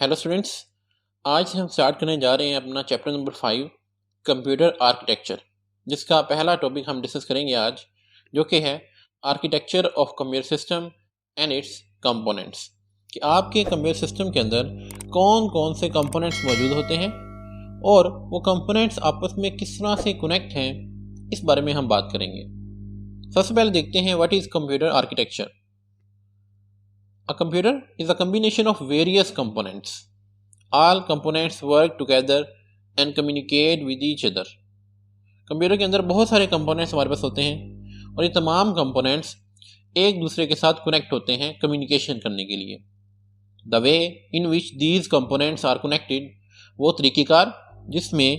Hello students, आज हम start करने जा रहे हैं अपना चैप्टर नंबर 5 कंप्यूटर आर्किटेक्चर, जिसका पहला टॉपिक हम डिस्कस करेंगे आज, जो कि है architecture of computer system and it's components. कि आपके कंप्यूटर सिस्टम के अंदर कौन कौन से कंपोनेंट्स मौजूद होते हैं और वो कंपोनेंट्स आपस में किस तरह से कनेक्ट हैं, इस बारे में हम बात करेंगे। सबसे पहले देखते हैं what is computer architecture. A computer is a combination of various components. All components work together and communicate with each other. Computer के अंदर बहुत सारे कंपोनेंट्स हमारे पास होते हैं और ये तमाम कंपोनेंट्स एक दूसरे के साथ कनेक्ट होते हैं कम्युनिकेशन करने के लिए। The way in which these components are connected, वो तरीक़ेकार जिसमें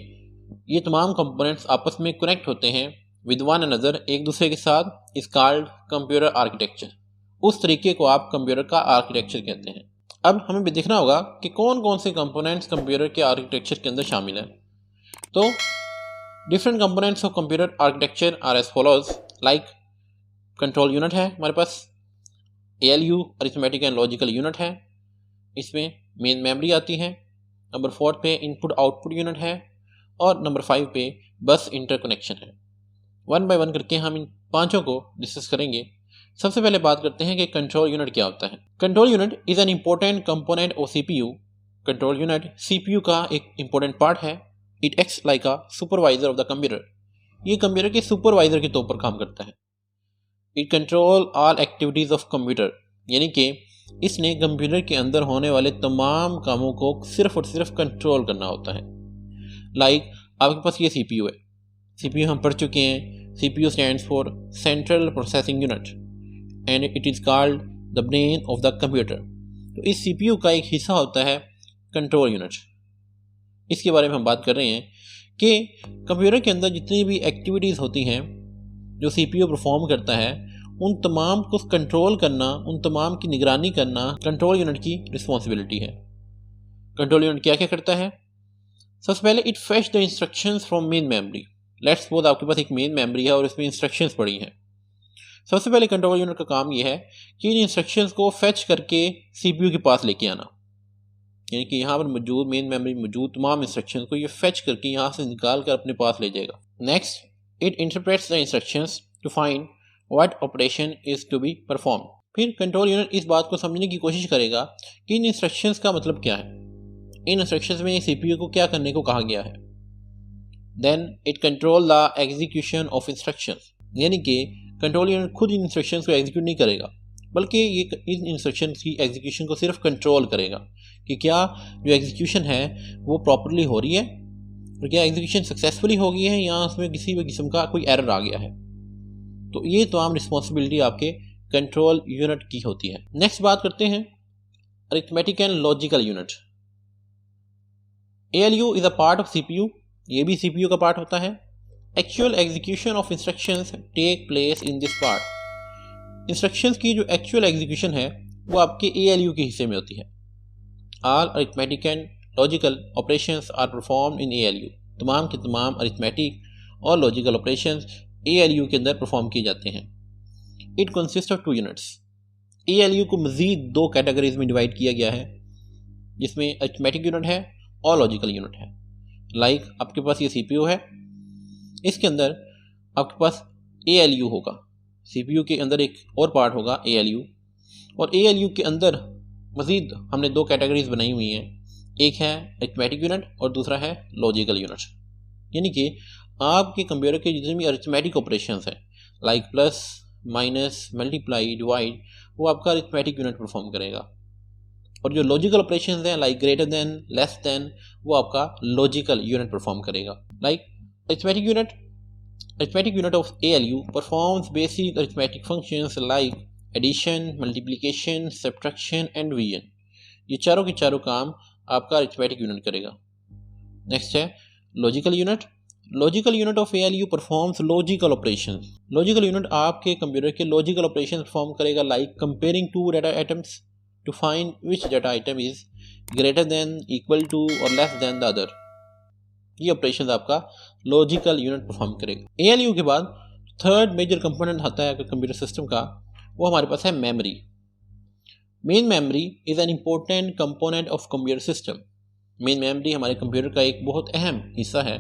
ये तमाम कंपोनेंट्स आपस में कनेक्ट होते हैं विद वन अनदर, एक दूसरे के साथ, इज़ कॉल्ड कंप्यूटर आर्किटेक्चर। उस तरीके को आप कंप्यूटर का आर्किटेक्चर कहते हैं। अब हमें भी देखना होगा कि कौन कौन से कंपोनेंट्स कंप्यूटर के आर्किटेक्चर के अंदर शामिल हैं। तो different components of computer architecture are as follows. Like control unit है हमारे पास, ALU arithmetic and logical unit है, इसमें मेन मेमोरी आती है। नंबर 4 पे इनपुट आउटपुट यूनिट है और नंबर 5 पे बस इंटरकनेक्शन है। वन बाय वन करके हम इन पांचों को डिस्कस करेंगे। सबसे पहले बात करते हैं कि कंट्रोल यूनिट क्या होता है। Control unit is an important component of CPU। Control unit CPU का एक इंपॉर्टेंट पार्ट है। It acts like a supervisor of the computer. ये कंप्यूटर के सुपरवाइजर के तौर पर काम करता है। It control all activities of computer, यानी कि इसने कंप्यूटर के अंदर होने वाले तमाम कामों को सिर्फ और सिर्फ कंट्रोल करना होता है। लाइक आपके पास ये CPU है। CPU हम पढ़ चुके हैं। CPU stands for central processing unit and it is called the brain of the computer. तो इस CPU का एक हिस्सा होता है कंट्रोल यूनिट। इसके बारे में हम बात कर रहे हैं कि कंप्यूटर के अंदर जितनी भी एक्टिविटीज़ होती हैं जो CPU परफॉर्म करता है, उन तमाम को कंट्रोल करना, उन तमाम की निगरानी करना कंट्रोल यूनिट की रिस्पॉन्सिबिलिटी है। कंट्रोल यूनिट क्या क्या करता है? सबसे पहले it fetch the instructions from main memory. Let's suppose आपके पास एक मेन मेमोरी है और इसमें इंस्ट्रक्शंस पड़ी हैं। सबसे पहले कंट्रोल यूनिट का काम यह है कि इन इंस्ट्रक्शंस को फेच करके CPU के पास लेके आना, यानी कि यहाँ पर मौजूद मेन मेमोरी मौजूद तमाम इंस्ट्रक्शंस को ये फेच करके यहाँ से निकाल कर अपने पास ले जाएगा। Next, it interprets the instructions to find what operation is to be perform. फिर कंट्रोल यूनिट इस बात को समझने की कोशिश करेगा कि इन इंस्ट्रक्शंस का मतलब क्या है, इन इंस्ट्रक्शंस में CPU को क्या करने को कहा गया है। Then it control the execution of instructions, यानी कि कंट्रोल यूनिट खुद इन इंस्ट्रक्शंस को एग्जीक्यूट नहीं करेगा, बल्कि ये इन इंस्ट्रक्शंस की एग्जीक्यूशन को सिर्फ कंट्रोल करेगा कि क्या जो एग्जीक्यूशन है वो प्रॉपरली हो रही है और क्या एग्जीक्यूशन सक्सेसफुली हो गई है या उसमें किसी भी किस्म का कोई एरर आ गया है। तो ये तमाम रिस्पॉन्सिबिलिटी आपके कंट्रोल यूनिट की होती है। नेक्स्ट बात करते हैं arithmetic and logical unit. ALU is a part of CPU। ये भी CPU का पार्ट होता है। Actual execution of instructions take place in this part. Instructions की जो एक्चुअल एग्जीक्यूशन है वो आपके ALU के हिस्से में होती है। All arithmetic and logical operations are performed in ALU। तमाम के तमाम अरिथमेटिक और लॉजिकल ऑपरेशंस ALU के अंदर परफॉर्म किए जाते हैं। It consist of 2 units. ALU को मज़ीद 2 कैटेगरीज में डिवाइड किया गया है, जिसमें अरिथमेटिक यूनिट है और लॉजिकल यूनिट है। लाइक आपके पास ये CPU है, इसके अंदर आपके पास ALU होगा। CPU के अंदर एक और पार्ट होगा ALU, और ALU के अंदर मज़ीद हमने 2 कैटेगरीज बनाई हुई हैं। एक है अरिथमेटिक यूनिट और दूसरा है लॉजिकल यूनिट। यानी कि आपके कंप्यूटर के जितने भी अरिथमेटिक ऑपरेशंस हैं, like plus, minus, multiply, divide, वो आपका अरिथमेटिक यूनिट परफॉर्म करेगा। और जो लॉजिकल ऑपरेशंस हैं, like greater than, less than, वो आपका लॉजिकल यूनिट परफॉर्म करेगा। Like arithmetic unit of ALU performs basic arithmetic functions like addition, multiplication, subtraction and division। ये चारों के चारों काम आपका arithmetic unit करेगा। नेक्स्ट है logical unit. Logical unit of ALU performs logical operations. Logical unit आपके कंप्यूटर के लॉजिकल ऑपरेशंस परफॉर्म करेगा, like comparing 2 data items to find which data item is greater than, equal to और less than the other. ये operation आपका logical unit perform करेगा। ALU के बाद third major component आता है कंप्यूटर सिस्टम का, वो हमारे पास है memory. Main memory is an important component of computer system. Main memory हमारे कंप्यूटर का एक बहुत अहम हिस्सा है।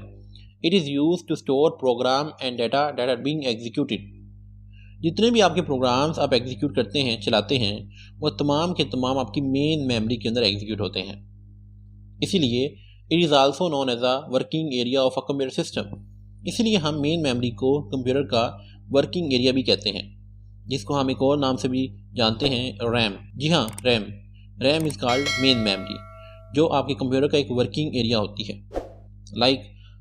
It is use to store program and data that are being executed. जितने भी आपके प्रोग्राम्स आप एग्जीक्यूट करते हैं, चलाते हैं, वो तमाम के तमाम आपकी मेन मेमोरी के अंदर एग्जीक्यूट होते हैं। इसीलिए it is also known as a working area of a computer system. इसीलिए हम मेन मेमोरी को कंप्यूटर का वर्किंग एरिया भी कहते हैं, जिसको हम एक और नाम से भी जानते हैं, रैम। जी हाँ, RAM. RAM is called main memory, जो आपके कंप्यूटर का एक वर्किंग एरिया होती है।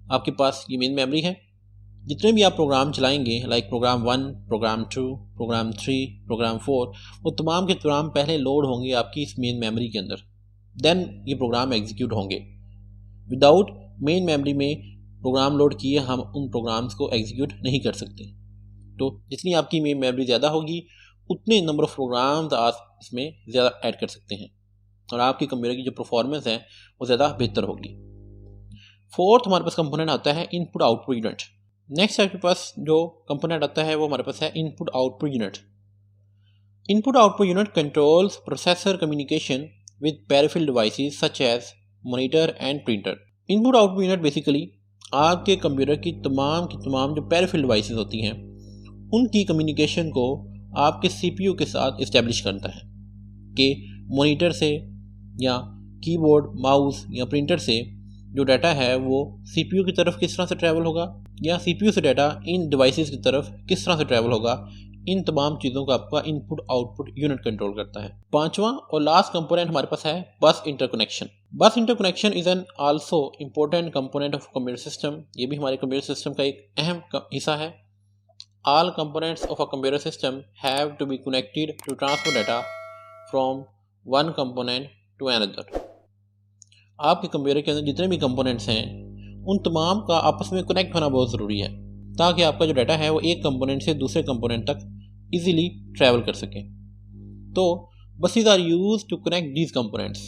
आपके पास ये मेन मेमोरी है। जितने भी आप प्रोग्राम चलाएंगे, प्रोग्राम 1, प्रोग्राम 2, प्रोग्राम 3, प्रोग्राम 4, वो तमाम के तमाम पहले लोड होंगे आपकी इस मेन मेमोरी के अंदर, देन ये प्रोग्राम एग्जीक्यूट होंगे। विदाउट मेन मेमोरी में प्रोग्राम लोड किए हम उन प्रोग्राम्स को एग्जीक्यूट नहीं कर सकते। तो जितनी आपकी मेन मेमोरी ज़्यादा होगी, उतने नंबर ऑफ प्रोग्राम्स आप इसमें ज़्यादा ऐड कर सकते हैं और आपकी कंप्यूटर की जो परफॉर्मेंस है वो ज़्यादा बेहतर होगी। फोर्थ हमारे पास कंपोनेंट आता है इनपुट आउटपुट यूनिट। नेक्स्ट आपके पास जो कंपोनेंट आता है वो हमारे पास है input output unit. Input output unit controls processor communication with peripheral devices such as monitor and printer. Input output unit basically आपके कंप्यूटर की तमाम जो पेरिफेरल डिवाइसेस होती हैं, उनकी कम्युनिकेशन को आपके सीपीयू के साथ इस्टेब्लिश करता है कि मॉनिटर से या कीबोर्ड, माउस या प्रिंटर से जो डाटा है वो सीपीयू की तरफ किस तरह से ट्रैवल होगा या सीपीयू से डाटा इन डिवाइसेस की तरफ किस तरह से ट्रैवल होगा। इन तमाम चीज़ों का आपका इनपुट आउटपुट यूनिट कंट्रोल करता है। पांचवा और लास्ट कंपोनेंट हमारे पास है बस इंटरकनेक्शन। बस interconnection is an also important component of computer system. ये भी हमारे कंप्यूटर सिस्टम का एक अहम हिस्सा है। All components of a computer system have to be connected to transfer data from one component to another. आपके कंप्यूटर के अंदर जितने भी कंपोनेंट्स हैं, उन तमाम का आपस में कनेक्ट होना बहुत ज़रूरी है, ताकि आपका जो डाटा है वो एक कंपोनेंट से दूसरे कंपोनेंट तक इजीली ट्रैवल कर सके। तो buses are use to connect these components.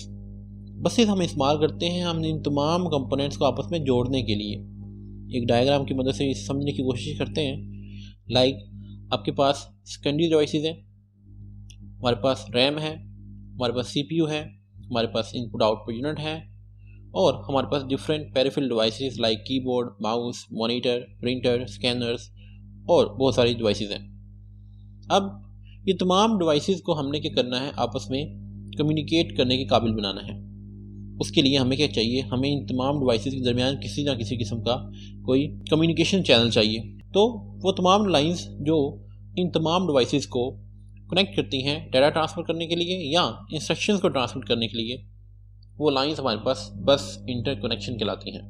Buses हम इस्तेमाल करते हैं हम इन तमाम कंपोनेंट्स को आपस में जोड़ने के लिए। एक डायग्राम की मदद से इसे समझने की कोशिश करते हैं। आपके पास सेकेंडरी डिवाइसेस हैं, हमारे पास रैम है, हमारे पास सीपीयू है, हमारे पास इनपुट आउटपुट यूनिट है और हमारे पास different peripheral devices like keyboard, mouse, monitor, printer, scanners और बहुत सारी डिवाइसेस हैं। अब ये तमाम डिवाइसेस को हमने क्या करना है, आपस में कम्युनिकेट करने के काबिल बनाना है। उसके लिए हमें क्या चाहिए, हमें इन तमाम डिवाइसेस के दरमियान किसी ना किसी किस्म का कोई कम्युनिकेशन चैनल चाहिए। तो वो तमाम लाइंस जो इन तमाम डिवाइसेस को कनेक्ट करती हैं डाटा ट्रांसफ़र करने के लिए या इंस्ट्रक्शंस को ट्रांसमिट करने के लिए, वो लाइंस हमारे पास बस इंटरकनेक्शन कहलाती हैं।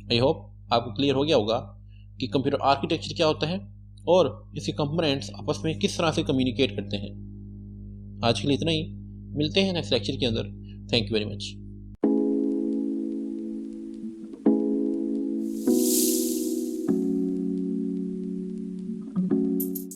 आई होप आपको क्लियर हो गया होगा कि कंप्यूटर आर्किटेक्चर क्या होता है और इसके कंपोनेंट्स आपस में किस तरह से कम्युनिकेट करते हैं। आज के लिए इतना ही, मिलते हैं नेक्स्ट लेक्चर के अंदर। Thank you very much.